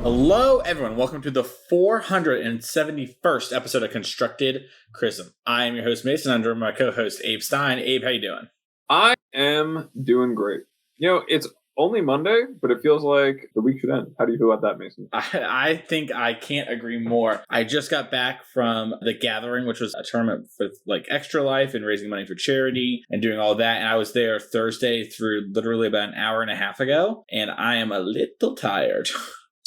Hello, everyone. Welcome to the 471st episode of Constructed Criticism. I am your host, Mason, under my co-host, Abe Stein. Abe, how you doing? I am doing great. You know, it's only Monday, but it feels like the week should end. How do you feel about that, Mason? I think I can't agree more. I just got back from The Gathering, which was a tournament with like Extra Life and raising money for charity and doing all that. And I was there Thursday through literally about an hour and a half ago, and I am a little tired.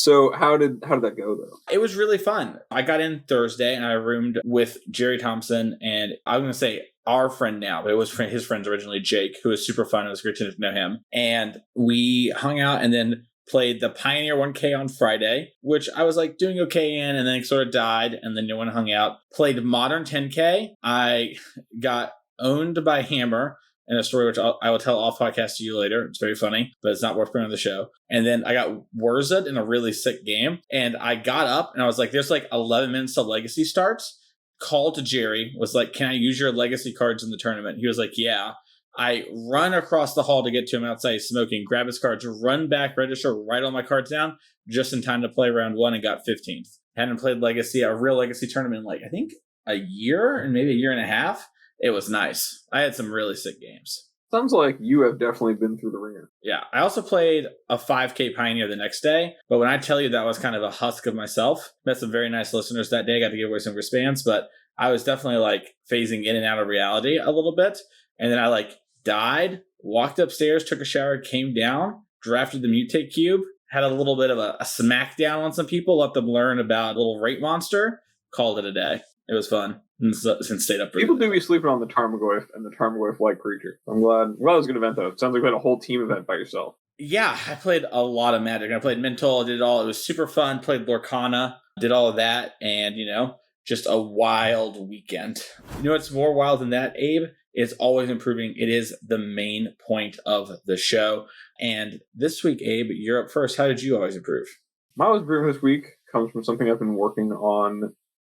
So how did that go, though? It was really fun. I got in Thursday and I roomed with Jerry Thompson, and I'm going to say our friend now, but it was his friends originally, Jake, who was super fun. It was great to know him. And we hung out and then played the Pioneer 1K on Friday, which I was like doing okay in, and then it sort of died, and then no one hung out. Played Modern 10K. I got owned by Hammer in a story which I will tell off podcast to you later. It's very funny, but it's not worth putting on the show. And then I got Wurzed in a really sick game, and I got up and I was like, there's like 11 minutes till Legacy starts. Called to Jerry, was like, can I use your Legacy cards in the tournament? He was like, yeah. I run across the hall to get to him outside smoking, grab his cards, run back, register, write all my cards down, just in time to play round one, and got 15th. Hadn't played Legacy, a real Legacy tournament in like, I think a year and maybe a year and a half. It was nice. I had some really sick games. Sounds like you have definitely been through the ringer. Yeah. I also played a 5K Pioneer the next day, but when I tell you that was kind of a husk of myself, met some very nice listeners that day, got to give away some wristbands, but I was definitely like phasing in and out of reality a little bit. And then I like died, walked upstairs, took a shower, came down, drafted the mutate cube, had a little bit of a smackdown on some people, let them learn about a little rate monster, called it a day. It was fun. And stayed up. People do be sleeping on the Tarmogoyf and the Tarmogoyf-like creature. I'm glad it was a good event, though. It sounds like you had a whole team event by yourself. Yeah, I played a lot of Magic. I played Mental, did it all. It was super fun. Played Lorcana, did all of that, and, just a wild weekend. You know what's more wild than that, Abe? It's always improving. It is the main point of the show. And this week, Abe, you're up first. How did you always improve? My always improving this week comes from something I've been working on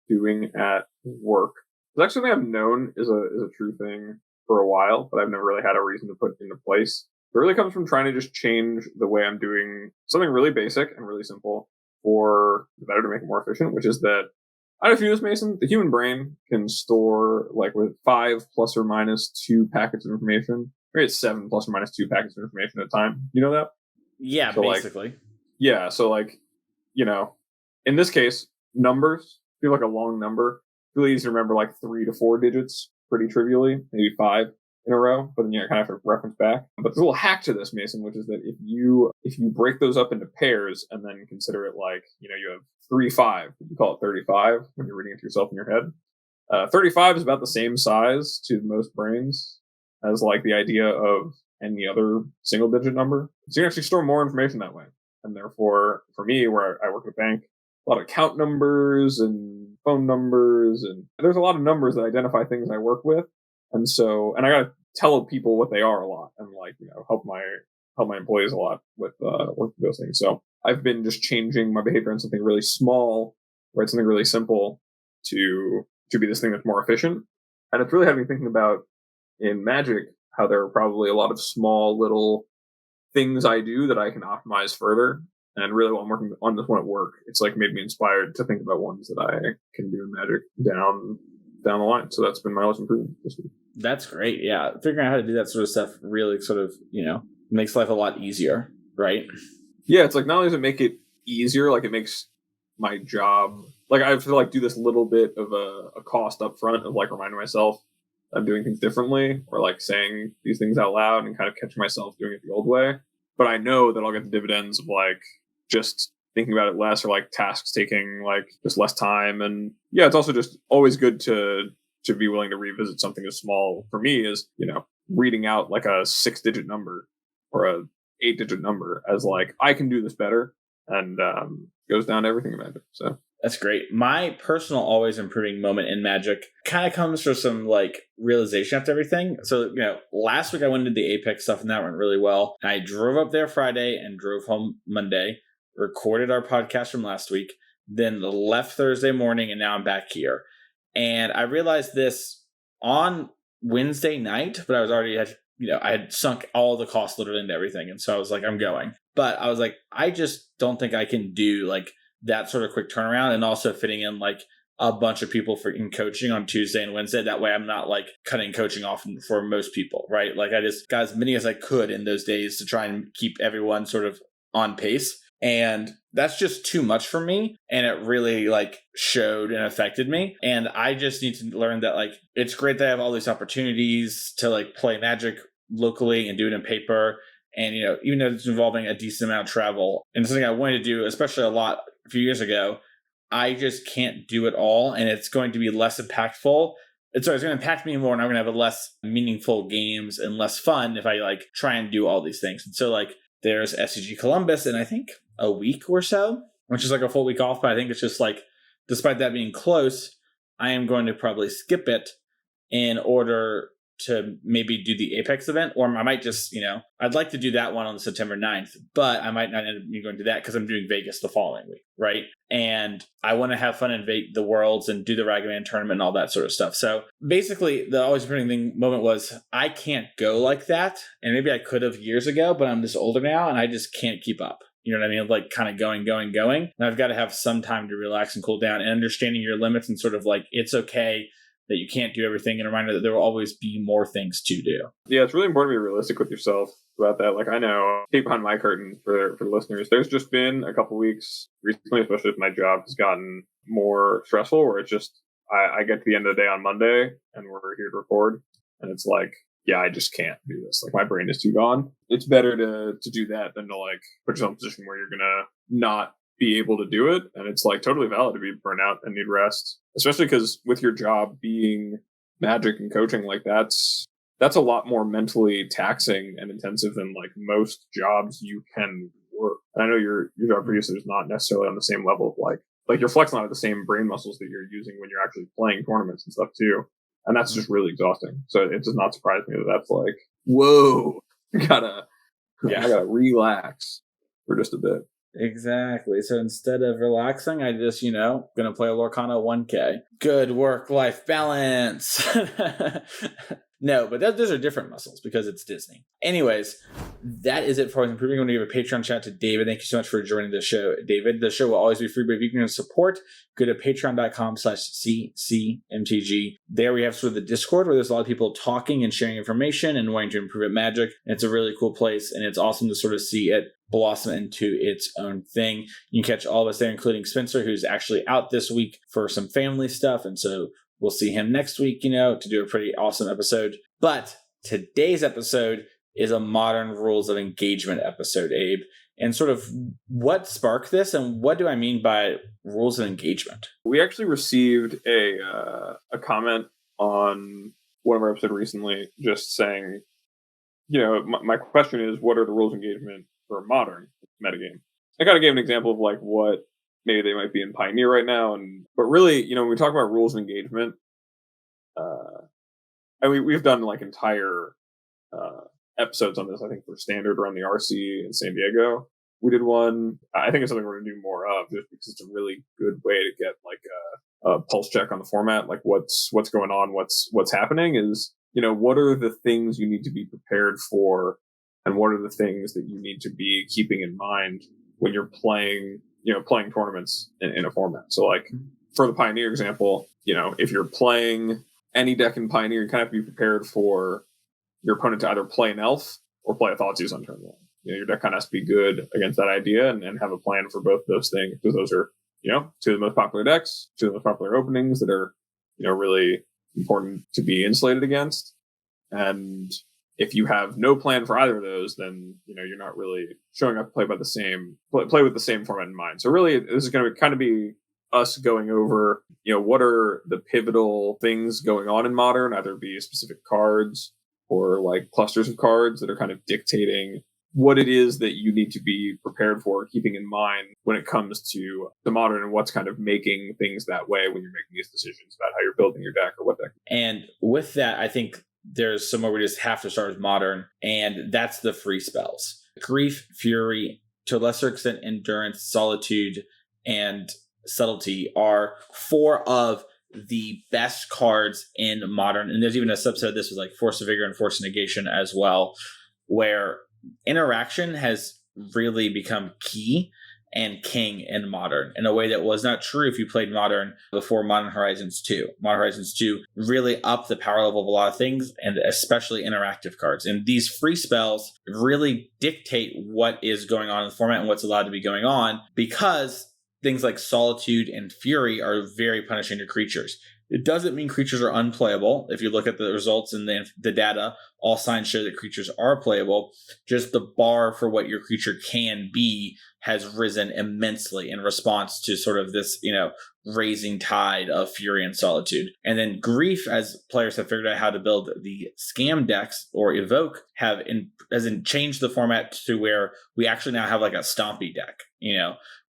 doing at work. It's actually something I've known is a true thing for a while, but I've never really had a reason to put into place. It really comes from trying to just change the way I'm doing something really basic and really simple for the better to make it more efficient, which is that, I don't know if you know this, Mason, the human brain can store like with 5 plus or minus 2 packets of information. Maybe it's 7 plus or minus 2 packets of information at a time. You know that? Yeah, so basically. So in this case, numbers feel like a long number. Really easy to remember, like 3 to 4 digits, pretty trivially, maybe 5 in a row, but then you kind of have to reference back. But there's a little hack to this, Mason, which is that if you break those up into pairs and then consider it like, you have 3-5, you call it 35 when you're reading it to yourself in your head. 35 is about the same size to most brains as like the idea of any other single digit number. So you can actually store more information that way. And therefore, for me, where I work at a bank, a lot of account numbers and phone numbers, and there's a lot of numbers that identify things I work with. And I gotta tell people what they are a lot, and help my employees a lot with working those things. So I've been just changing my behavior on something really small, where it's something really simple, to be this thing that's more efficient. And it's really had me thinking about in Magic how there are probably a lot of small little things I do that I can optimize further. And really, while I'm working on this one at work, it's like made me inspired to think about ones that I can do in Magic down the line. So that's been my most improvement this week. That's great. Yeah. Figuring out how to do that sort of stuff really sort of, makes life a lot easier, right? Yeah. It's like not only does it make it easier, like it makes my job, like I feel like do this little bit of a cost up front of like reminding myself I'm doing things differently, or like saying these things out loud and kind of catching myself doing it the old way. But I know that I'll get the dividends of like just thinking about it less, or like tasks taking like just less time. And yeah, it's also just always good to be willing to revisit something as small for me as, reading out like a 6-digit number or a 8-digit number as like, I can do this better, and goes down to everything in Magic. So that's great. My personal always improving moment in Magic kind of comes from some like realization after everything. So, last week I went into the Apex stuff and that went really well. And I drove up there Friday and drove home Monday, recorded our podcast from last week, then left Thursday morning, and now I'm back here. And I realized this on Wednesday night, but I was already had I had sunk all the costs literally into everything. And so I was like, I'm going. But I was like, I just don't think I can do like that sort of quick turnaround, and also fitting in like a bunch of people in coaching on Tuesday and Wednesday. That way I'm not like cutting coaching off for most people, right? Like I just got as many as I could in those days to try and keep everyone sort of on pace. And that's just too much for me. And it really like showed and affected me. And I just need to learn that like, it's great that I have all these opportunities to like play Magic locally and do it in paper. And, even though it's involving a decent amount of travel and something I wanted to do, especially a few years ago, I just can't do it all. And it's going to be less impactful. It's going to impact me more, and I'm going to have a less meaningful games and less fun if I like try and do all these things. And so like there's SCG Columbus in I think a week or so, which is like a full week off. But I think it's just like, despite that being close, I am going to probably skip it in order to maybe do the Apex event, or I might just, I'd like to do that one on September 9th, but I might not end up going to that because I'm doing Vegas the following week, right? And I want to have fun in the Worlds and do the Ragavan tournament and all that sort of stuff. So basically, the always burning moment was I can't go like that, and maybe I could have years ago, but I'm just older now, and I just can't keep up. You know what I mean? Like kind of going. And I've got to have some time to relax and cool down, and understanding your limits and sort of like it's okay that you can't do everything, and a reminder that there will always be more things to do. Yeah, it's really important to be realistic with yourself about that. Like I know, peek behind my curtain for listeners, there's just been a couple weeks recently, especially if my job has gotten more stressful, where it's just I get to the end of the day on Monday and we're here to record, and it's like, yeah, I just can't do this. Like my brain is too gone. It's better to do that than to like put yourself in a position where you're gonna not be able to do it. And it's like totally valid to be burnt out and need rest, especially because with your job being Magic and coaching, like that's a lot more mentally taxing and intensive than like most jobs you can work. And I know your job producer is not necessarily on the same level of like you're flexing on the same brain muscles that you're using when you're actually playing tournaments and stuff too. And that's just really exhausting. So it does not surprise me that that's like, whoa, I gotta relax for just a bit. Exactly. So instead of relaxing, I just, gonna play a Lorcana 1K. Good work-life balance. No, but those are different muscles because it's Disney. Anyways, that is it for us. I'm going to give a Patreon shout out to David. Thank you so much for joining the show, David. The show will always be free, but if you can support, go to patreon.com/CCMTG. There we have sort of the Discord where there's a lot of people talking and sharing information and wanting to improve at Magic. And it's a really cool place, and it's awesome to sort of see it blossom into its own thing. You can catch all of us there, including Spencer, who's actually out this week for some family stuff. And so we'll see him next week, to do a pretty awesome episode. But today's episode is a modern rules of engagement episode, Abe. And sort of what sparked this, and what do I mean by rules of engagement? We actually received a comment on one of our episodes recently just saying, my question is, what are the rules of engagement for modern metagame? I kind of gave an example of like what maybe they might be in Pioneer right now, but really, when we talk about rules of engagement, and we've done like entire episodes on this. I think for Standard around the RC in San Diego, we did one. I think it's something we're going to do more of, just because it's a really good way to get like a pulse check on the format, like what's going on, what's happening. Is what are the things you need to be prepared for, and what are the things that you need to be keeping in mind when you're playing tournaments in a format. So like for the Pioneer example, if you're playing any deck in Pioneer, you kind of have to be prepared for your opponent to either play an elf or play a Thoughtseize on turn one. Your deck kind of has to be good against that idea and have a plan for both those things, because those are, two of the most popular decks, two of the most popular openings that are, really important to be insulated against. And if you have no plan for either of those, then you're not really showing up to play with the same format in mind. So really, this is going to kind of be us going over, what are the pivotal things going on in Modern, either be specific cards or like clusters of cards that are kind of dictating what it is that you need to be prepared for, keeping in mind when it comes to the Modern, and what's kind of making things that way when you're making these decisions about how you're building your deck or what deck. And with that, I think there's somewhere we just have to start with Modern, and that's the free spells. Grief, Fury, to a lesser extent, Endurance, Solitude, and Subtlety are four of the best cards in Modern, and there's even a subset of this was like Force of Vigor and Force of Negation as well, where interaction has really become key and king in Modern in a way that was not true if you played Modern before Modern Horizons 2. Modern Horizons 2 really upped the power level of a lot of things, and especially interactive cards. And these free spells really dictate what is going on in the format and what's allowed to be going on, because things like Solitude and Fury are very punishing to creatures. It doesn't mean creatures are unplayable. If you look at the results and the data, all signs show that creatures are playable. Just the bar for what your creature can be has risen immensely in response to sort of this, raising tide of Fury and Solitude. And then Grief, as players have figured out how to build the scam decks or Evoke, hasn't changed the format to where we actually now have like a Stompy deck,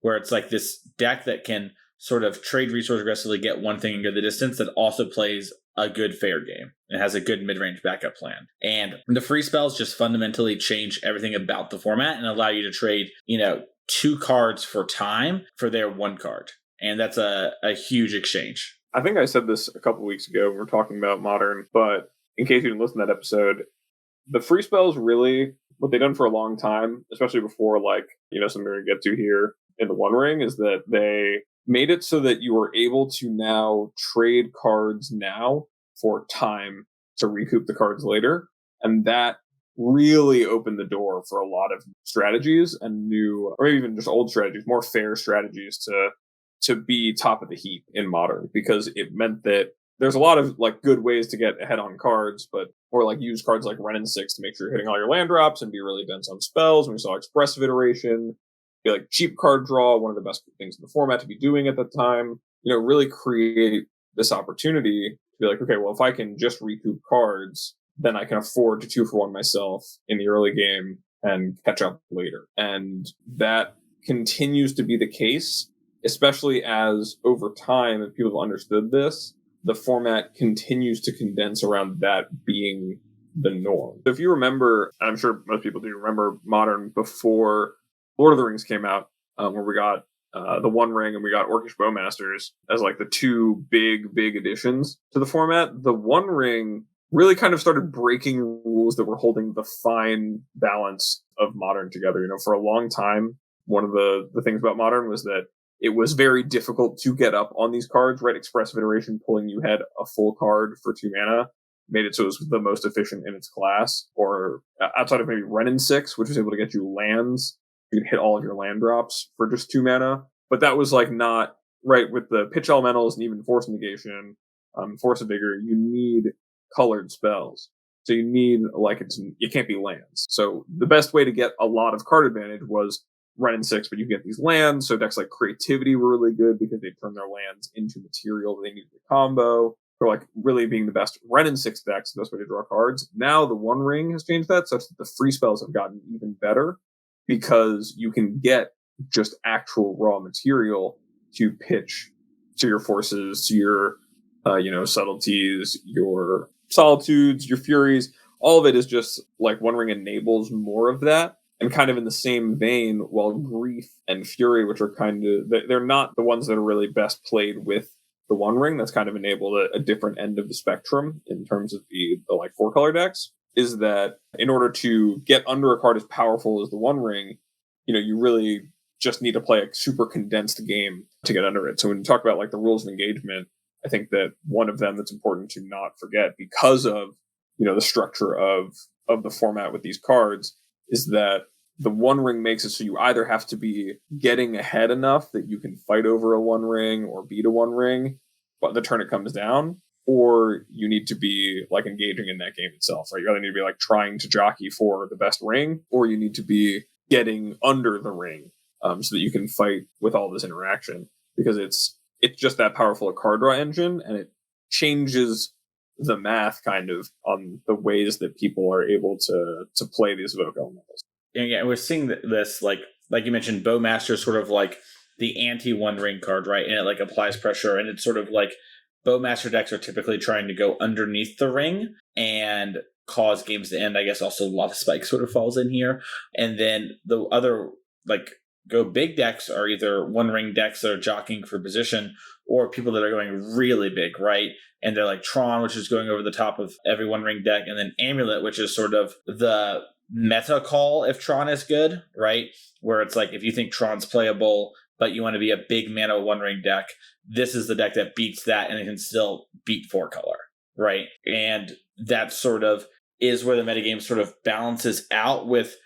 where it's like this deck that can sort of trade resource aggressively, get one thing and go the distance, that also plays a good fair game and has a good mid-range backup plan. And the free spells just fundamentally change everything about the format and allow you to trade, 2 cards for time for their 1 card. And that's a huge exchange. I think I said this a couple weeks ago when we were talking about Modern, but in case you didn't listen to that episode, the free spells really, what they've done for a long time, especially before something we're going to get to here in the One Ring, is that they made it so that you were able to now trade cards now for time to recoup the cards later. And that really opened the door for a lot of strategies and new, or maybe even just old strategies, more fair strategies to be top of the heap in Modern, because it meant that there's a lot of good ways to get ahead on cards, or use cards like Ren and 6 to make sure you're hitting all your land drops and be really dense on spells. When we saw Expressive Iteration, be cheap card draw, one of the best things in the format to be doing at that time, really create this opportunity to be okay, well, if I can just recoup cards, then I can afford to 2-for-1 myself in the early game and catch up later. And that continues to be the case, especially as over time, if people have understood this, the format continues to condense around that being the norm. So if you remember, I'm sure most people do remember Modern before Lord of the Rings came out, where we got the One Ring and we got Orcish Bowmasters as the 2 big additions to the format. The One Ring really kind of started breaking rules that were holding the fine balance of Modern together. For a long time, one of the things about Modern was that it was very difficult to get up on these cards, right? Expressive Iteration, pulling you had a full card for 2 mana, made it so it was the most efficient in its class. Or outside of maybe Ren and 6, which was able to get you lands, you could hit all of your land drops for just 2 mana. But that was not right with the pitch elementals and even Force Negation, Force of Vigor. You need colored spells. So you need it can't be lands. So the best way to get a lot of card advantage was Ren and 6, but you get these lands. So decks like Creativity were really good because they turn their lands into material that they needed to combo. Or really being the best Ren and 6 decks, the best way to draw cards. Now the One Ring has changed that such that the free spells have gotten even better, because you can get just actual raw material to pitch to your forces, to your subtleties, your solitudes, your furies. All of it is just One Ring enables more of that. And kind of in the same vein, while Grief and Fury, which are they're not the ones that are really best played with the One Ring, that's kind of enabled a different end of the spectrum in terms of the 4-color decks, is that in order to get under a card as powerful as the One Ring, you really just need to play a super condensed game to get under it. So when you talk about the rules of engagement, I think that one of them that's important to not forget, because of the structure of the format with these cards, is that the One Ring makes it so you either have to be getting ahead enough that you can fight over a One Ring or beat a One Ring, but the turn it comes down, or you need to be engaging in that game itself, right? You either need to be trying to jockey for the best ring, or you need to be getting under the ring, so that you can fight with all this interaction, because it's just that powerful a card draw engine, and it changes the math kind of on the ways that people are able to play these evoke elementals. Yeah, we're seeing this like you mentioned, Bowmaster is sort of the anti One Ring card, right? And it applies pressure, and it's sort of Bowmaster decks are typically trying to go underneath the ring and cause games to end. I guess also Lava Spike sort of falls in here, and then the other go big decks are either one ring decks that are jockeying for position, or people that are going really big, right? And they're like Tron, which is going over the top of every one ring deck, and then Amulet, which is sort of the meta call if Tron is good, right? Where it's like if you think Tron's playable, but you want to be a big mana one ring deck, this is the deck that beats that and it can still beat 4-color, right? And that sort of is where the metagame sort of balances out with,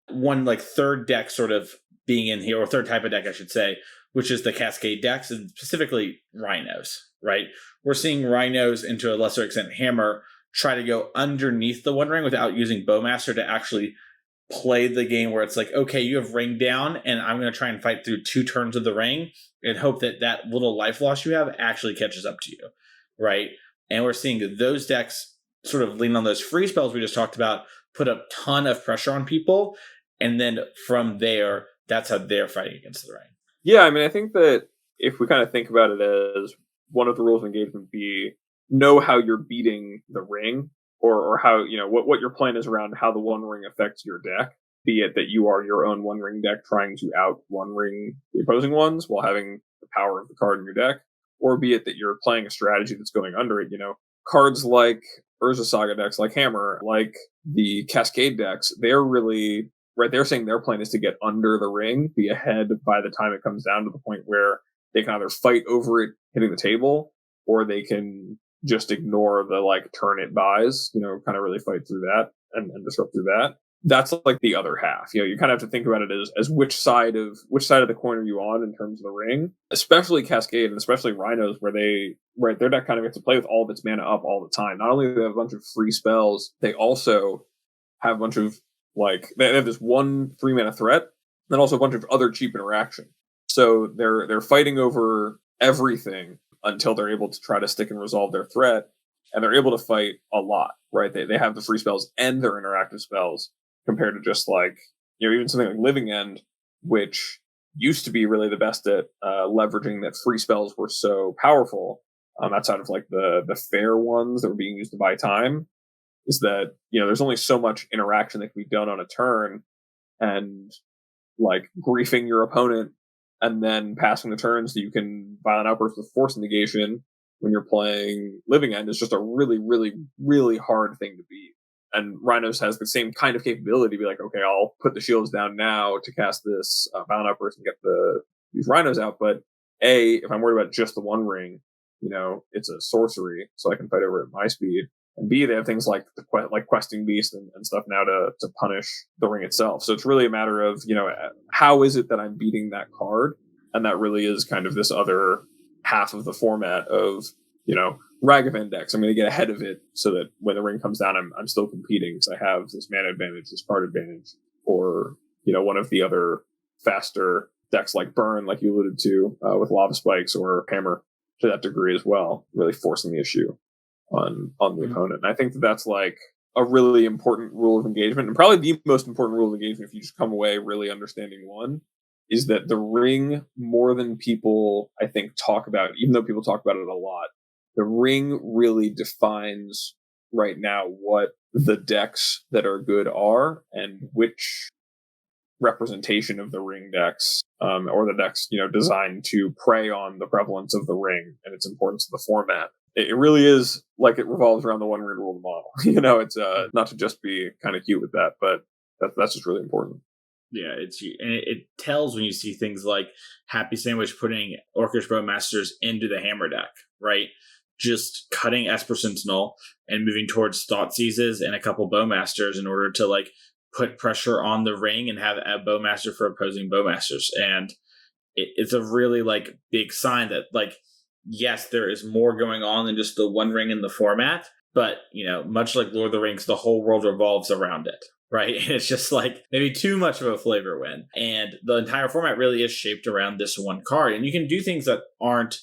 one like third deck sort of being in here, or third type of deck, I should say, which is the Cascade decks, and specifically Rhinos, right? We're seeing Rhinos, and to a lesser extent Hammer, try to go underneath the One Ring without using Bowmaster to actually play the game where it's like, okay, you have ring down, and I'm going to try and fight through 2 turns of the ring and hope that that little life loss you have actually catches up to you, right? And we're seeing those decks sort of lean on those free spells we just talked about, put a ton of pressure on people, and then from there, that's how they're fighting against the ring. Yeah, I mean, I think that if we kind of think about it as one of the rules of engagement be know how you're beating the ring, or how, what your plan is around how the One Ring affects your deck, be it that you are your own One Ring deck trying to out One Ring the opposing ones while having the power of the card in your deck, or be it that you're playing a strategy that's going under it. Cards like Urza Saga decks, like Hammer, like the Cascade decks, they're really, right, they're saying their plan is to get under the ring, be ahead by the time it comes down to the point where they can either fight over it hitting the table, or they can just ignore the turn it buys, kind of really fight through that and disrupt through that. That's like the other half. You kind of have to think about it as which side of the coin are you on in terms of the ring, especially Cascade and especially Rhinos, where their deck kind of gets to play with all of its mana up all the time. Not only do they have a bunch of free spells, they also have a bunch of they have this 1 3-mana threat, and also a bunch of other cheap interaction. So they're fighting over everything until they're able to try to stick and resolve their threat, and they're able to fight a lot, right? They have the free spells and their interactive spells, compared to just even something like Living End, which used to be really the best at leveraging that free spells were so powerful, outside of the fair ones that were being used to buy time, is that there's only so much interaction that can be done on a turn, and griefing your opponent and then passing the turn so you can Violent Outburst with Force Negation when you're playing Living End is just a really, really, really hard thing to beat. And Rhinos has the same kind of capability to be like, okay, I'll put the shields down now to cast this Violent Outburst and get these Rhinos out. But if I'm worried about just the One Ring, it's a sorcery, so I can fight over at my speed. And B, they have things like Questing Beast and stuff now to punish the ring itself. So it's really a matter of, how is it that I'm beating that card? And that really is kind of this other half of the format of, Ragavan decks. I'm going to get ahead of it so that when the ring comes down, I'm still competing because I have this mana advantage, this card advantage, or, one of the other faster decks like Burn, like you alluded to, with Lava Spikes, or Hammer to that degree as well, really forcing the issue on the opponent. And I think that's a really important rule of engagement, and probably the most important rule of engagement, if you just come away really understanding one, is that the ring, more than people I think talk about, even though people talk about it a lot, the ring really defines right now what the decks that are good are, and which representation of the ring decks, or the decks designed to prey on the prevalence of the ring and its importance to the format. It really is it revolves around the One Ring rule model. It's not to just be kind of cute with that, but that's just really important. Yeah, it tells when you see things like Happy Sandwich putting Orcish Bowmasters into the Hammer deck, right? Just cutting Esper Sentinel and moving towards Thought Seizes and a couple Bowmasters in order to put pressure on the ring and have a Bowmaster for opposing Bowmasters. And it's a really big sign that yes, there is more going on than just the One Ring in the format, but much like Lord of the Rings, the whole world revolves around it, right? And it's just maybe too much of a flavor win. And the entire format really is shaped around this one card. And you can do things that aren't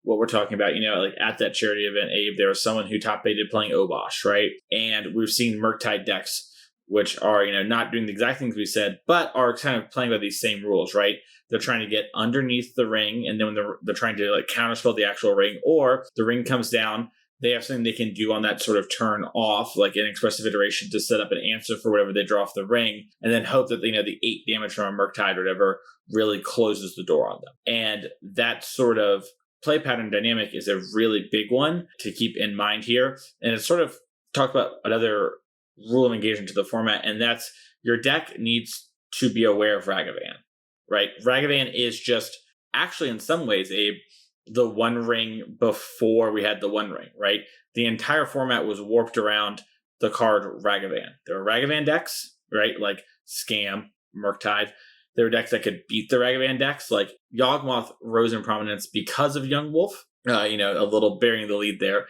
what we're talking about. At that charity event, Abe, there was someone who top aided playing Obosh, right? And we've seen Murktide decks, which are, not doing the exact things we said, but are kind of playing by these same rules, right? They're trying to get underneath the ring, and then when they're trying to counterspell the actual ring, or the ring comes down, they have something they can do on that sort of turn off, like an expressive iteration, to set up an answer for whatever they draw off the ring, and then hope that the 8 damage from a Murktide or whatever really closes the door on them. And that sort of play pattern dynamic is a really big one to keep in mind here. And it's sort of talk about another rule of engagement to the format, and that's your deck needs to be aware of Ragavan, right? Ragavan is just actually in some ways, Abe, the One Ring before we had the One Ring, right? The entire format was warped around the card Ragavan. There were Ragavan decks, right? Like Scam, Murktide. There were decks that could beat the Ragavan decks, like Yawgmoth rose in prominence because of Young Wolf. A little bearing the lead there.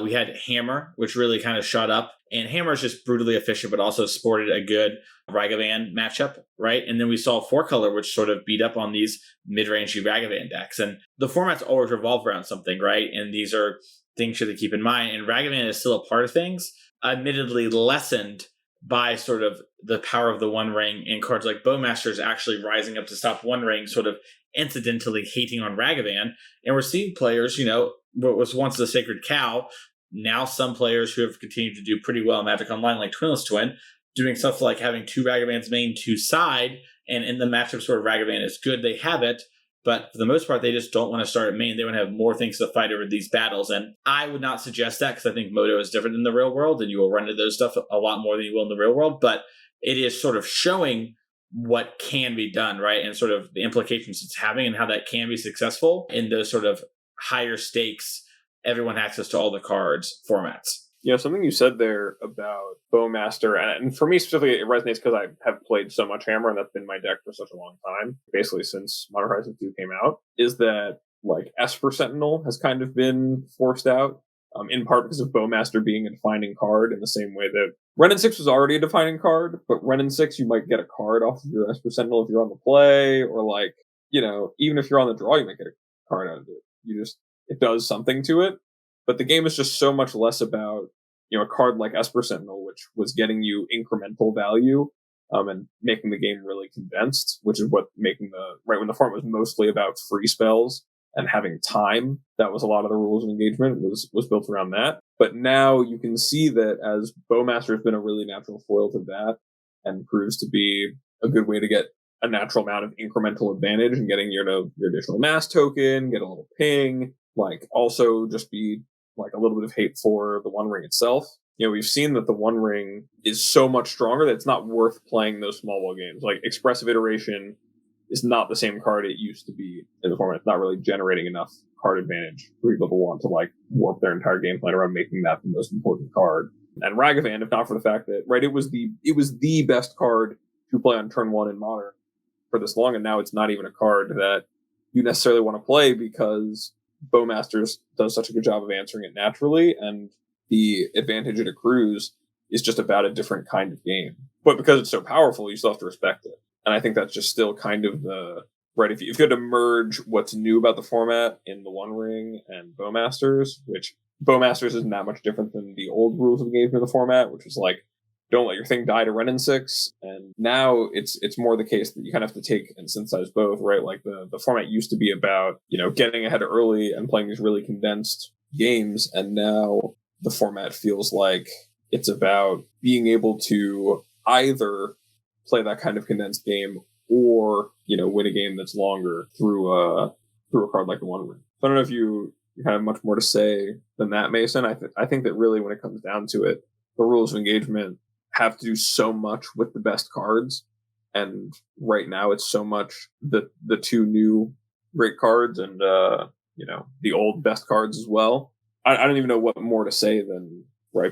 We had Hammer, which really kind of shot up. And Hammer is just brutally efficient, but also sported a good Ragavan matchup, right? And then we saw 4-color, which sort of beat up on these mid-rangey Ragavan decks. And the formats always revolve around something, right? And these are things to keep in mind. And Ragavan is still a part of things, admittedly lessened by sort of the power of the One Ring, and cards like Bowmaster's actually rising up to stop One Ring, sort of incidentally hating on Ragavan. And we're seeing players, what was once the sacred cow, now some players who have continued to do pretty well in Magic Online, like Twinless Twin, doing stuff like having 2 Ragavans main, 2 side, and in the matchups where Ragavan is good, they have it. But for the most part, they just don't want to start at main. They want to have more things to fight over these battles. And I would not suggest that, because I think Moto is different in the real world, and you will run into those stuff a lot more than you will in the real world. But it is sort of showing what can be done, right? And sort of the implications it's having and how that can be successful in those sort of higher stakes, everyone access to all the cards formats. Yeah, something you said there about Bowmaster, and for me specifically, it resonates because I have played so much Hammer, and that's been my deck for such a long time, basically since Modern Horizons 2 came out, is that like Esper Sentinel has kind of been forced out, in part because of Bowmaster being a defining card in the same way that Ren and 6 was already a defining card, but Ren and 6 you might get a card off of your Esper Sentinel if you're on the play, or like, even if you're on the draw, you might get a card out of it. It does something to it. But the game is just so much less about, a card like Esper Sentinel, which was getting you incremental value, and making the game really condensed, which is what right when the format was mostly about free spells and having time. That was a lot of the rules of engagement was built around that. But now you can see that as Bowmaster has been a really natural foil to that, and proves to be a good way to get a natural amount of incremental advantage and getting your additional mass token, get a little ping, like also just be like a little bit of hate for the One Ring itself. We've seen that the One Ring is so much stronger that it's not worth playing those small ball games. Like Expressive Iteration is not the same card it used to be in the format. It's not really generating enough card advantage for people to want to like warp their entire game plan around making that the most important card. And Ragavan, if not for the fact that it was the best card to play on turn 1 in Modern for this long, and now it's not even a card that you necessarily want to play because Bowmasters does such a good job of answering it naturally, and the advantage it accrues is just about a different kind of game. But because it's so powerful, you still have to respect it. And I think that's just still kind of if you had to merge what's new about the format in the One Ring and Bowmasters, which Bowmasters isn't that much different than the old rules of engagement of the format, which is like, don't let your thing die to Ren and 6. And now it's more the case that you kind of have to take and synthesize both, right? Like the format used to be about, getting ahead early and playing these really condensed games. And now the format feels like it's about being able to either play that kind of condensed game or, win a game that's longer through a card like the One Ring. So I don't know if you have much more to say than that, Mason. I think that really when it comes down to it, the rules of engagement have to do so much with the best cards, and right now it's so much the 2 new great cards and the old best cards as well. I don't even know what more to say than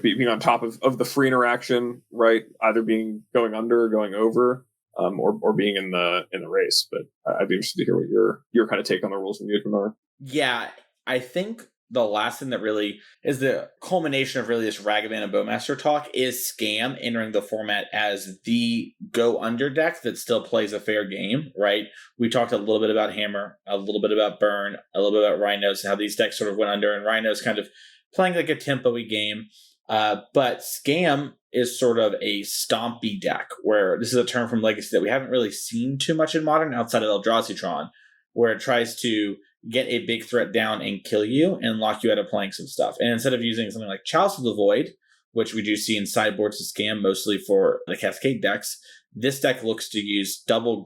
being on top of the free interaction, right? Either going under or going over, or being in the race. But I'd be interested to hear what your kind of take on the rules of engagement are. Yeah, I think the last thing that really is the culmination of really this Ragavan and Bowmaster talk is Scam entering the format as the go under deck that still plays a fair game, right? We talked a little bit about Hammer, a little bit about Burn, a little bit about Rhinos, and how these decks sort of went under, and Rhinos kind of playing like a tempo-y game. But Scam is sort of a stompy deck, where this is a term from Legacy that we haven't really seen too much in Modern outside of Eldrazi Tron, where it tries to get a big threat down and kill you and lock you out of playing some stuff. And instead of using something like Chalice of the Void, which we do see in sideboards to scam mostly for the Cascade decks, this deck looks to use double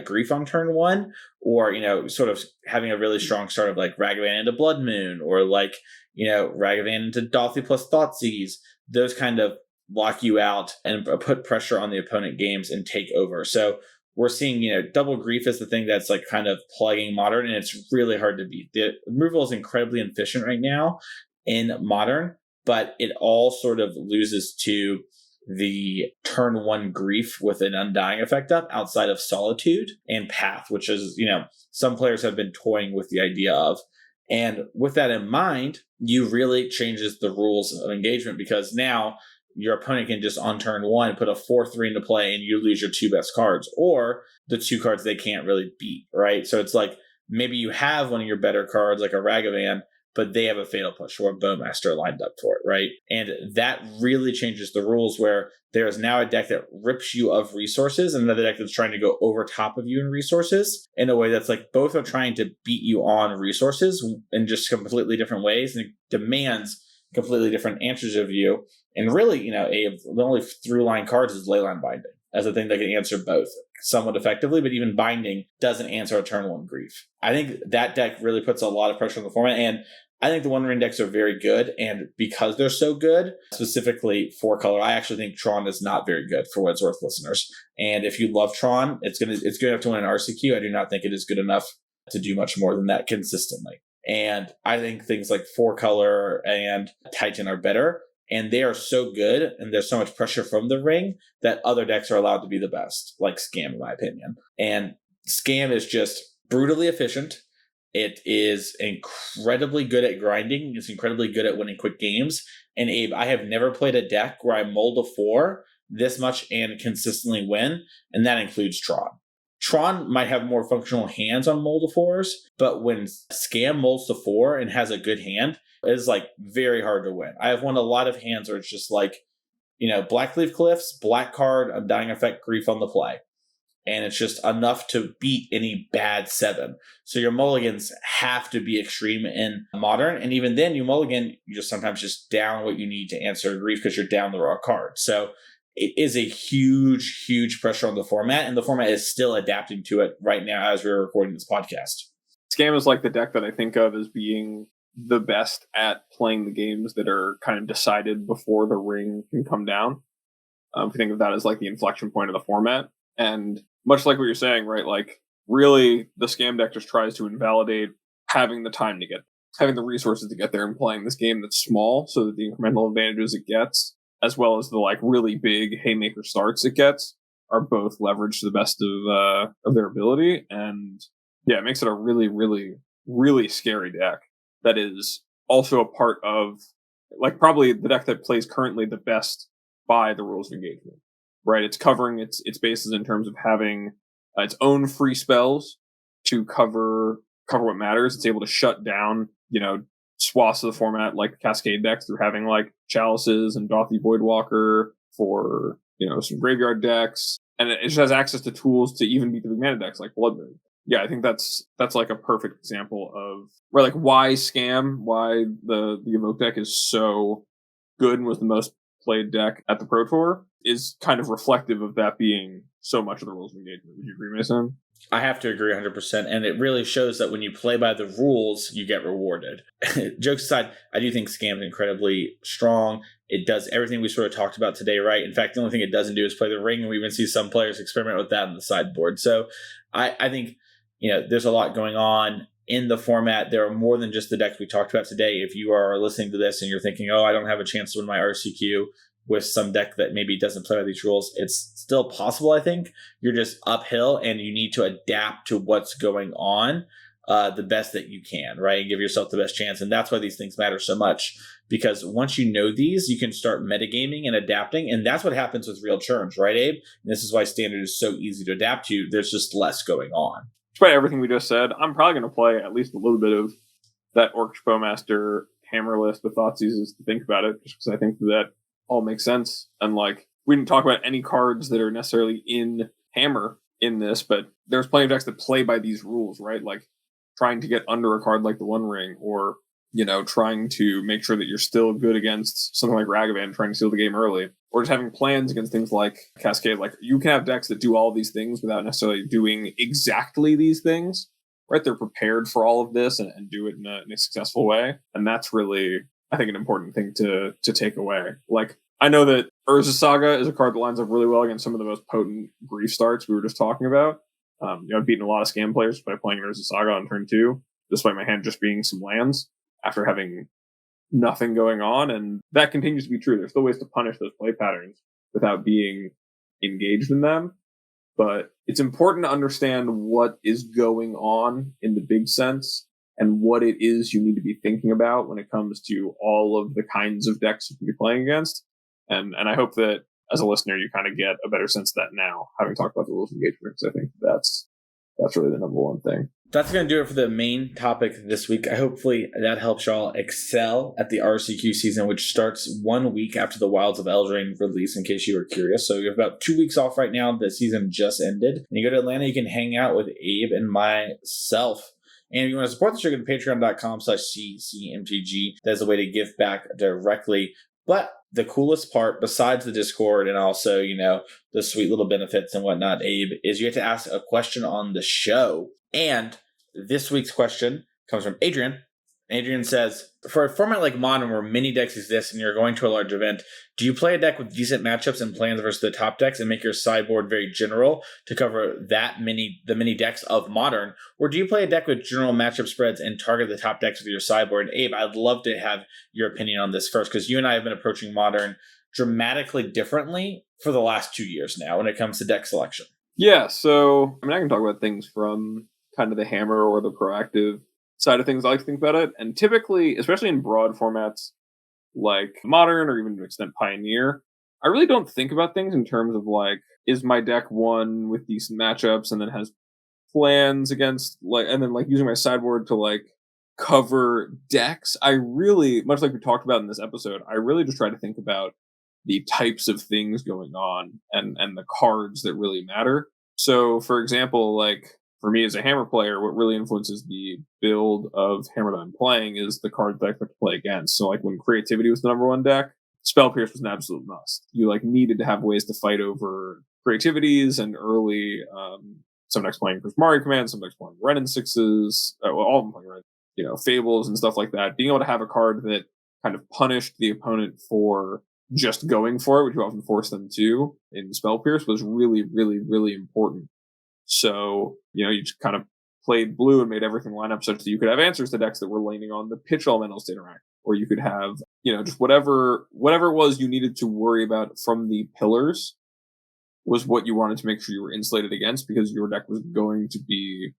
Grief on turn one, or, sort of having a really strong start of like Ragavan into Blood Moon, or like, Ragavan into Dolphy plus Thoughtseize. Those kind of lock you out and put pressure on the opponent games and take over. So we're seeing, double Grief is the thing that's like kind of plugging Modern, and it's really hard to beat. The removal is incredibly efficient right now in Modern, but it all sort of loses to the turn one Grief with an Undying effect up outside of Solitude and Path, which is, some players have been toying with the idea of. And with that in mind, you really changes the rules of engagement, because now your opponent can just on turn one put a 4/3 into play and you lose your two best cards, or the two cards they can't really beat, right? So it's like maybe you have one of your better cards like a Ragavan, but they have a Fatal Push or a Bowmaster lined up for it, right? And that really changes the rules, where there is now a deck that rips you of resources and another deck that's trying to go over top of you in resources in a way that's like both are trying to beat you on resources in just completely different ways, and it demands completely different answers of you. And really, Abe, the only through line cards is Leyline Binding as a thing that can answer both somewhat effectively, but even Binding doesn't answer a turn one Grief. I think that deck really puts a lot of pressure on the format, and I think the One Ring decks are very good, and because they're so good, specifically 4-color, I actually think Tron is not very good for what it's worth, listeners. And if you love Tron, it's good enough to win an RCQ. I do not think it is good enough to do much more than that consistently. And I think things like 4-color and Titan are better, and they are so good, and there's so much pressure from the ring that other decks are allowed to be the best, like Scam, in my opinion. And Scam is just brutally efficient. It is incredibly good at grinding. It's incredibly good at winning quick games. And Abe, I have never played a deck where I mold a 4 this much and consistently win, and that includes Tron. Tron might have more functional hands on mold of 4s, but when Scam molds to 4 and has a good hand, it is like very hard to win. I have won a lot of hands where it's just like, Blackleaf Cliffs, black card, Undying Effect, Grief on the play. And it's just enough to beat any bad 7. So your mulligans have to be extreme in Modern. And even then, you mulligan, you just sometimes just down what you need to answer Grief because you're down the raw card. So it is a huge, huge pressure on the format. And the format is still adapting to it right now as we're recording this podcast. Scam is like the deck that I think of as being the best at playing the games that are kind of decided before the ring can come down. If you think of that as like the inflection point of the format. And much like what you're saying, right? Like, really, the Scam deck just tries to invalidate having the time to having the resources to get there and playing this game that's small, so that the incremental advantages it gets, as well as the like really big haymaker starts it gets, are both leveraged to the best of their ability. And yeah, it makes it a really, really, really scary deck that is also a part of, like, probably the deck that plays currently the best by the rules of engagement. Right, it's covering its bases in terms of having its own free spells to cover what matters. It's able to shut down, swaths of the format like Cascade decks through having like Chalices and Dothy Voidwalker for some graveyard decks, and it just has access to tools to even beat the big mana decks like Blood Moon. Yeah, I think that's like a perfect example of like why Scam, why the Evoke deck is so good and was the most played deck at the Pro Tour, is kind of reflective of that being so much of the rules of engagement. Would you agree, Mason? I have to agree 100%. And it really shows that when you play by the rules, you get rewarded. Jokes aside, I do think Scam is incredibly strong. It does everything we sort of talked about today, right? In fact, the only thing it doesn't do is play the ring, and we even see some players experiment with that on the sideboard. So I think, there's a lot going on in the format. There are more than just the decks we talked about today. If you are listening to this and you're thinking, I don't have a chance to win my RCQ with some deck that maybe doesn't play by these rules, it's still possible. I think you're just uphill and you need to adapt to what's going on the best that you can, right? And give yourself the best chance. And that's why these things matter so much, because once you know these, you can start metagaming and adapting. And that's what happens with real churns, right, Abe? And this is why Standard is so easy to adapt to. There's just less going on. Despite everything we just said, I'm probably going to play at least a little bit of that Orcish Bowmaster hammer list with Thoughtseizes to think about it, just because I think that all makes sense. And like, we didn't talk about any cards that are necessarily in Hammer in this, but there's plenty of decks that play by these rules, right? Like trying to get under a card like the One Ring, or trying to make sure that you're still good against something like Ragavan, trying to steal the game early, or just having plans against things like Cascade. Like, you can have decks that do all these things without necessarily doing exactly these things, right? They're prepared for all of this and do it in a successful way. And that's really, I think, an important thing to take away. Like, I know that Urza Saga is a card that lines up really well against some of the most potent grief starts we were just talking about. I've beaten a lot of scam players by playing Urza Saga on turn 2, despite my hand just being some lands after having nothing going on. And that continues to be true. There's still ways to punish those play patterns without being engaged in them. But it's important to understand what is going on in the big sense and what it is you need to be thinking about when it comes to all of the kinds of decks you can be playing against. And I hope that as a listener, you kind of get a better sense of that now, having talked about the rules of engagement, because I think that's really the number one thing. That's going to do it for the main topic this week. Hopefully that helps y'all excel at the RCQ season, which starts 1 week after the Wilds of Eldraine release, in case you were curious. So you have about 2 weeks off right now. The season just ended. And you go to Atlanta, you can hang out with Abe and myself. And if you want to support the show, go to patreon.com/ccmtg. That's a way to give back directly. But the coolest part, besides the Discord and also, the sweet little benefits and whatnot, Abe, is you get to ask a question on the show. And this week's question comes from Adrian. Adrian says, for a format like Modern where many decks exist and you're going to a large event, do you play a deck with decent matchups and plans versus the top decks and make your sideboard very general to cover the many decks of Modern? Or do you play a deck with general matchup spreads and target the top decks with your sideboard? And Abe, I'd love to have your opinion on this first, because you and I have been approaching Modern dramatically differently for the last 2 years now when it comes to deck selection. Yeah, so I can talk about things from kind of the hammer or the proactive side of things. I like to think about it, and typically, especially in broad formats like Modern or even to an extent Pioneer, I really don't think about things in terms of like, is my deck one with decent matchups and then has plans against and then using my sideboard to cover decks. I really, much like we talked about in this episode, I really just try to think about the types of things going on and the cards that really matter. So, for example, for me as a Hammer player, what really influences the build of Hammer that I'm playing is the cards that I expect to play against. So, when Creativity was the number one deck, Spell Pierce was an absolute must. You needed to have ways to fight over Creativities and early. Some decks playing Prismari Command, some decks playing Ren and Sixes. All of them playing Ren. Fables and stuff like that. Being able to have a card that kind of punished the opponent for just going for it, which you often force them to in Spell Pierce, was really, really, really important. So, you just kind of played blue and made everything line up such that you could have answers to decks that were leaning on the pitch elementals to interact. Or you could have, just whatever it was you needed to worry about from the pillars was what you wanted to make sure you were insulated against, because your deck was going to be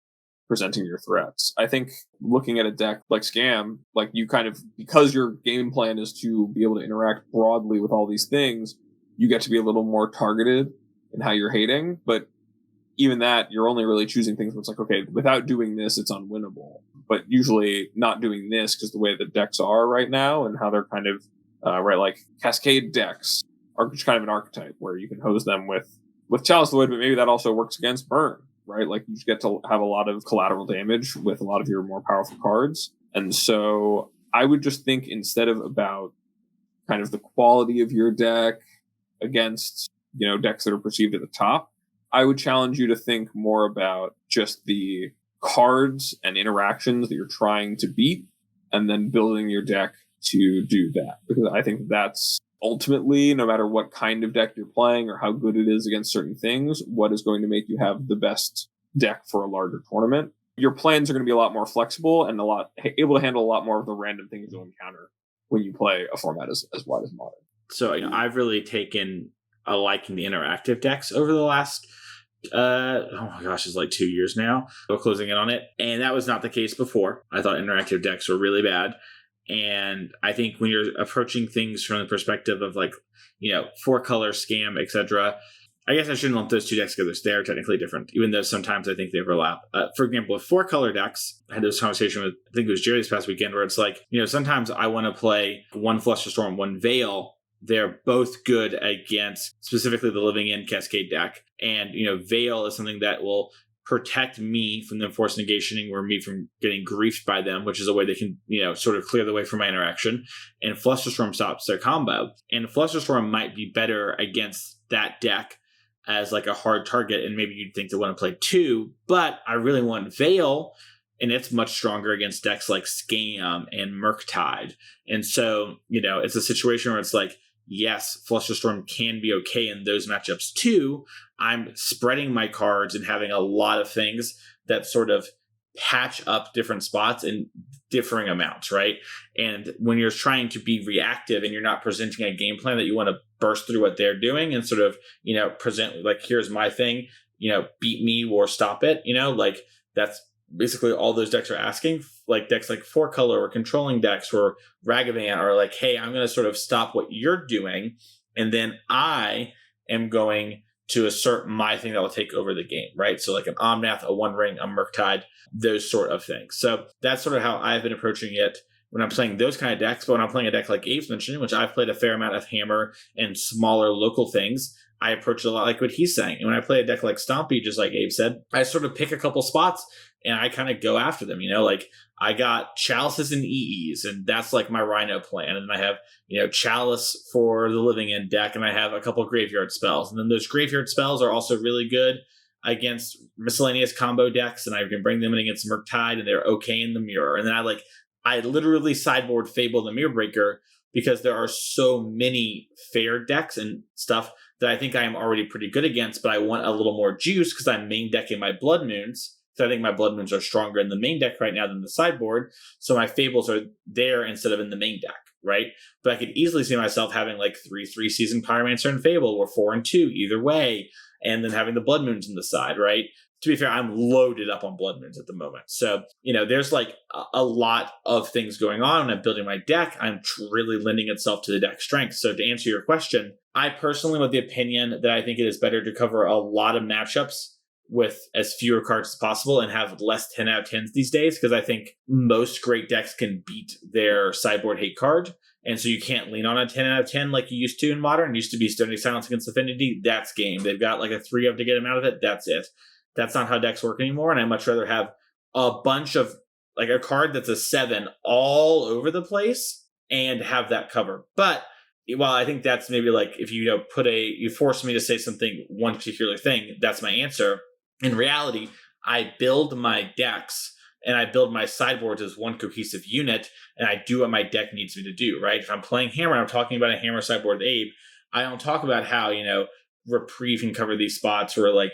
presenting your threats. I think looking at a deck like Scam, you kind of, because your game plan is to be able to interact broadly with all these things, you get to be a little more targeted in how you're hating. But even that, you're only really choosing things where it's okay, without doing this, it's unwinnable. But usually not doing this, because the way the decks are right now and how they're kind of, Cascade decks are just kind of an archetype where you can hose them with Chalice of the Void, but maybe that also works against Burn, right? You just get to have a lot of collateral damage with a lot of your more powerful cards. And so I would just think, instead of about kind of the quality of your deck against, decks that are perceived at the top, I would challenge you to think more about just the cards and interactions that you're trying to beat, and then building your deck to do that. Because I think that's ultimately, no matter what kind of deck you're playing or how good it is against certain things, what is going to make you have the best deck for a larger tournament. Your plans are going to be a lot more flexible and able to handle a lot more of the random things you'll encounter when you play a format as wide as Modern. So I've really taken a liking to interactive decks over the last it's 2 years now. We're closing in on it, and that was not the case before. I thought interactive decks were really bad, and I think when you're approaching things from the perspective of 4-color Scam, etc., I guess I shouldn't lump those two decks together. They're technically different, even though sometimes I think they overlap. For example, with 4-color decks, I had this conversation with, I think it was Jerry this past weekend, where it's sometimes I want to play one Flusterstorm, one Veil. They're both good against specifically the Living End Cascade deck. And, Veil is something that will protect me from them force negationing or me from getting griefed by them, which is a way they can, sort of clear the way for my interaction. And Flusterstorm stops their combo. And Flusterstorm might be better against that deck as like a hard target, and maybe you'd think they want to play 2, but I really want Veil, and it's much stronger against decks like Scam and Murktide. And so, it's a situation where it's like, yes, Flusterstorm can be okay in those matchups too. I'm spreading my cards and having a lot of things that sort of patch up different spots in differing amounts, right? And when you're trying to be reactive and you're not presenting a game plan that you want to burst through what they're doing and sort of, present like, here's my thing, beat me or stop it, like that's basically all those decks are asking. Like decks like 4-color or controlling decks or Ragavan are like, hey, I'm going to sort of stop what you're doing, and then I am going to assert my thing that will take over the game, right? So like an Omnath, a One Ring, a Murktide, those sort of things. So that's sort of how I've been approaching it when I'm playing those kind of decks. But when I'm playing a deck like Abe's mentioned, which I've played a fair amount of Hammer and smaller local things, I approach it a lot like what he's saying. And when I play a deck like Stompy, just like Abe said, I sort of pick a couple spots and I kind of go after them. Like I got Chalices and EEs, and that's like my Rhino plan. And I have, Chalice for the Living End deck, and I have a couple graveyard spells. And then those graveyard spells are also really good against miscellaneous combo decks, and I can bring them in against Murktide, and they're okay in the mirror. And then I literally sideboard Fable the Mirror Breaker because there are so many fair decks and stuff that I think I am already pretty good against, but I want a little more juice because I'm main decking my Blood Moons. So I think my Blood Moons are stronger in the main deck right now than the sideboard. So my Fables are there instead of in the main deck, right? But I could easily see myself having like 3/3 Seasoned Pyromancer and Fable, or 4/2 either way, and then having the Blood Moons on the side, right? To be fair, I'm loaded up on Blood Moons at the moment. So, there's like a lot of things going on when I'm building my deck. I'm really lending itself to the deck strength. So to answer your question, I personally have the opinion that I think it is better to cover a lot of matchups with as fewer cards as possible and have less 10 out of 10s these days, because I think most great decks can beat their sideboard hate card. And so you can't lean on a 10 out of 10 like you used to in Modern. It used to be Stony Silence against Affinity. That's game. They've got like a 3 of to get them out of it. That's it. That's not how decks work anymore. And I'd much rather have a bunch of like a card that's a 7 all over the place and have that cover. But while I think that's maybe like if you you force me to say something, one particular thing, that's my answer. In reality, I build my decks and I build my sideboards as one cohesive unit, and I do what my deck needs me to do, right? If I'm playing Hammer, I'm talking about a Hammer sideboard with Abe. I don't talk about how, Reprieve can cover these spots, or like,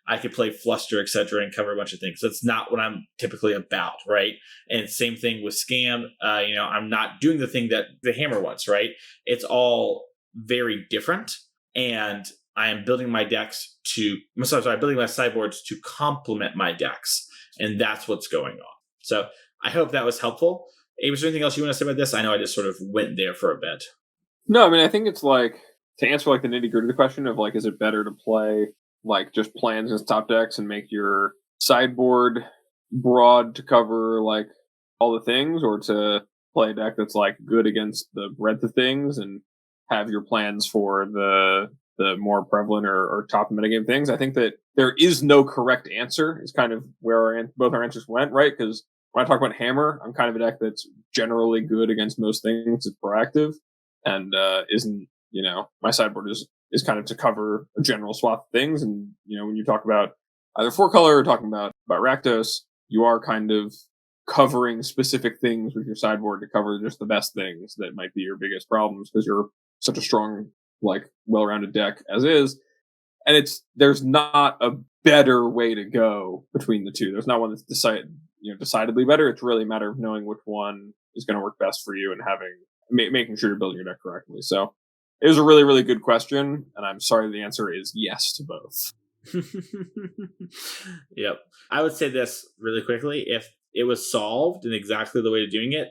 I could play Fluster, etc., and cover a bunch of things. That's not what I'm typically about, right? And same thing with Scam. I'm not doing the thing that the Hammer wants, right? It's all very different, and I am building my decks building my sideboards to complement my decks, and that's what's going on. So I hope that was helpful. Abe, is there anything else you want to say about this? I know I just sort of went there for a bit. No, I mean, I think it's like, to answer like the nitty gritty of the question of like, is it better to play like just plans as top decks and make your sideboard broad to cover like all the things, or to play a deck that's like good against the breadth of things and have your plans for the more prevalent or top metagame things? I think that there is no correct answer is kind of where both our answers went, right? Because when I talk about Hammer, I'm kind of a deck that's generally good against most things. It's proactive and isn't, my sideboard is kind of to cover a general swath of things. And, when you talk about either 4-color or talking about Rakdos, you are kind of covering specific things with your sideboard to cover just the best things that might be your biggest problems, because you're such a strong, like, well-rounded deck as is. And there's not a better way to go between the two. There's not one that's decidedly better. It's really a matter of knowing which one is going to work best for you and making sure you're building your deck correctly. So it was a really, really good question, and I'm sorry the answer is yes to both. Yep. I would say this really quickly. If it was solved in exactly the way of doing it,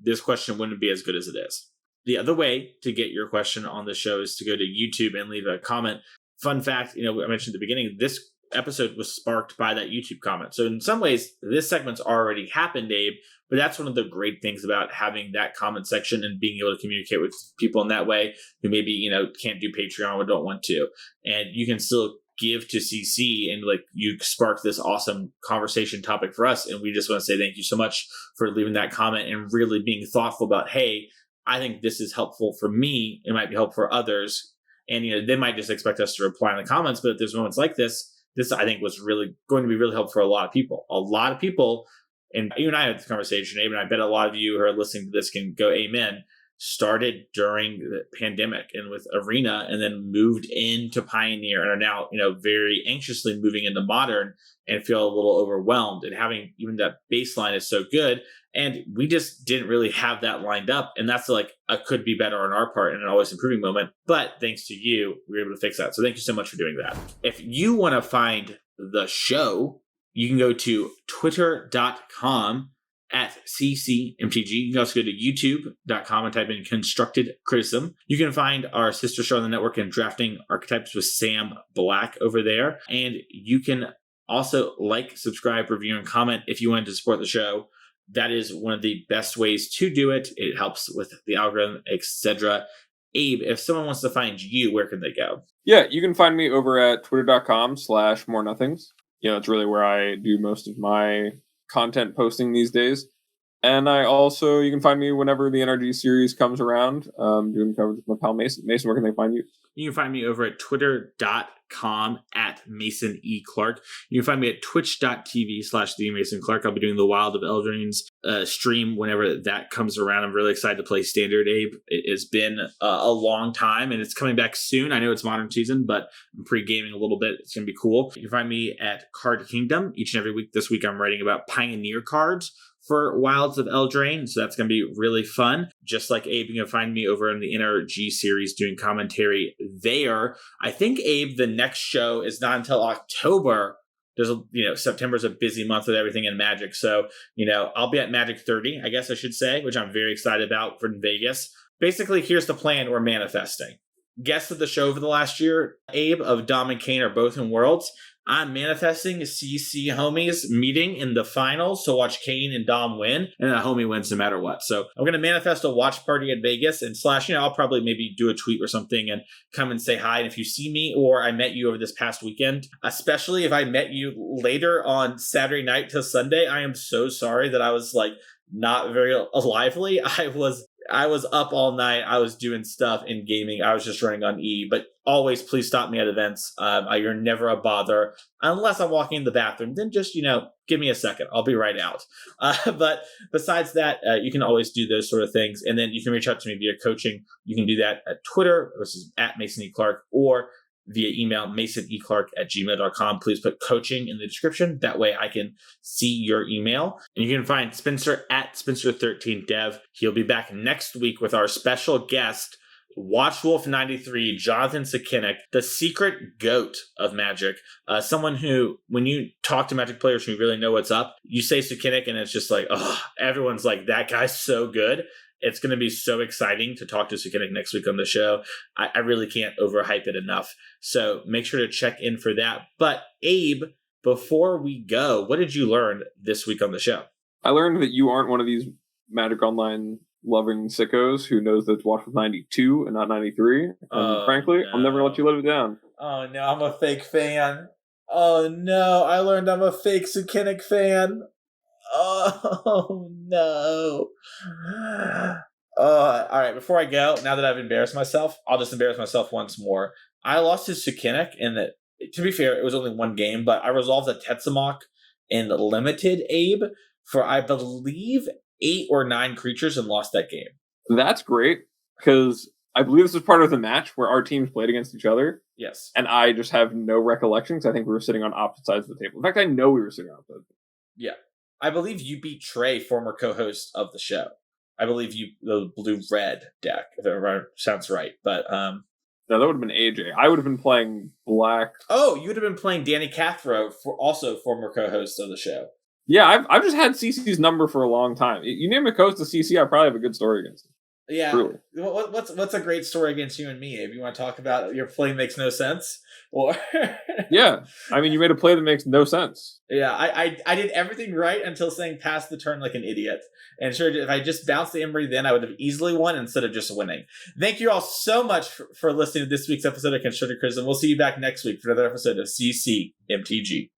this question wouldn't be as good as it is. The other way to get your question on the show is to go to YouTube and leave a comment. Fun fact, I mentioned at the beginning, this episode was sparked by that YouTube comment. So in some ways, this segment's already happened, Abe, but that's one of the great things about having that comment section and being able to communicate with people in that way who maybe, can't do Patreon or don't want to. And you can still give to CC, and like you sparked this awesome conversation topic for us. And we just want to say thank you so much for leaving that comment and really being thoughtful about, hey, I think this is helpful for me. It might be helpful for others. And, they might just expect us to reply in the comments. But if there's moments like this I think was really going to be really helpful for a lot of people. A lot of people, and you and I had this conversation, Abe, and I bet a lot of you who are listening to this can go amen, started during the pandemic and with Arena, and then moved into Pioneer and are now, very anxiously moving into Modern and feel a little overwhelmed. And having even that baseline is so good. And we just didn't really have that lined up. And that's like a could be better on our part and an always improving moment. But thanks to you, we were able to fix that. So thank you so much for doing that. If you want to find the show, you can go to twitter.com at ccmtg. You can also go to youtube.com and type in constructed criticism. You can find our sister show on the network and Drafting Archetypes with Sam Black over there. And you can also like, subscribe, review, and comment if you wanted to support the show. That is one of the best ways to do it. It helps with the algorithm, etc. Abe, if someone wants to find you, where can they go? Yeah, you can find me over at twitter.com/morenothings. It's really where I do most of my content posting these days. And you can find me whenever the NRG series comes around, doing coverage with my pal Mason. Mason, where can they find you? You can find me over at twitter.com at Mason E. Clark. You can find me at twitch.tv/TheMasonClark. I'll be doing the Wild of Eldraine's stream whenever that comes around. I'm really excited to play Standard, Abe. It has been a long time, and it's coming back soon. I know it's Modern season, but I'm pre-gaming a little bit. It's going to be cool. You can find me at Card Kingdom each and every week. This week I'm writing about Pioneer cards for Wilds of Eldraine, so that's going to be really fun. Just like Abe, you can find me over in the NRG series doing commentary there. I think, Abe, the next show is not until October. September's a busy month with everything in Magic, so I'll be at Magic 30, I guess I should say, which I'm very excited about for Vegas. Basically, here's the plan: we're manifesting. Guests of the show for the last year, Abe, of Dom and Kane are both in Worlds. I'm manifesting a CC homies meeting in the finals to watch Kane and Dom win, and a homie wins no matter what. So I'm going to manifest a watch party at Vegas, and I'll probably maybe do a tweet or something and come and say hi. And if you see me or I met you over this past weekend, especially if I met you later on Saturday night to Sunday, I am so sorry that I was not very lively. I was up all night. I was doing stuff in gaming. I was just running on E. But always, please stop me at events. You're never a bother. Unless I'm walking in the bathroom, then just, give me a second. I'll be right out. But besides that, you can always do those sort of things. And then you can reach out to me via coaching. You can do that at Twitter, which is at Mason E. Clark, or via email, masoneclark@gmail.com. Please put coaching in the description. That way I can see your email. And you can find Spencer at Spencer13Dev. He'll be back next week with our special guest, WatchWolf93, Jonathan Sakinik, the secret goat of Magic. Someone who, when you talk to Magic players who really know what's up, you say Sakinik and it's just everyone's like, that guy's so good. It's going to be so exciting to talk to Sakinik next week on the show. I really can't overhype it enough. So make sure to check in for that. But Abe, before we go, what did you learn this week on the show? I learned that you aren't one of these Magic Online loving sickos who knows that it's Watch with 92 and not 93. And frankly, no. I'll never let you live it down. Oh no, I'm a fake fan. Oh no, I learned I'm a fake Sakinik fan. Oh no. All right, before I go, now that I've embarrassed myself, I'll just embarrass myself once more. I lost to Sakinik in that, to be fair, it was only one game, but I resolved a Tetzamok in limited, Abe, for I believe 8 or 9 creatures and lost that game. That's great, because I believe this was part of the match where our teams played against each other. Yes. And I just have no recollections. I think we were sitting on opposite sides of the table. In fact, I know we were sitting on opposite sides. Yeah. I believe you beat Trey, former co-host of the show. I believe you the blue-red deck, if it sounds right. But no, that would have been AJ. I would have been playing black. Oh, you would have been playing Danny Cathro, also former co-host of the show. Yeah, I've just had CC's number for a long time. You name a coach to CC, I probably have a good story against him. Yeah. Truly. What's a great story against you and me, Abe? You want to talk about your play makes no sense? Or Yeah. I mean, you made a play that makes no sense. yeah, I did everything right until saying pass the turn like an idiot. And sure, if I just bounced the Emery, then I would have easily won instead of just winning. Thank you all so much for listening to this week's episode of Constructive Criticism. We'll see you back next week for another episode of CCMTG.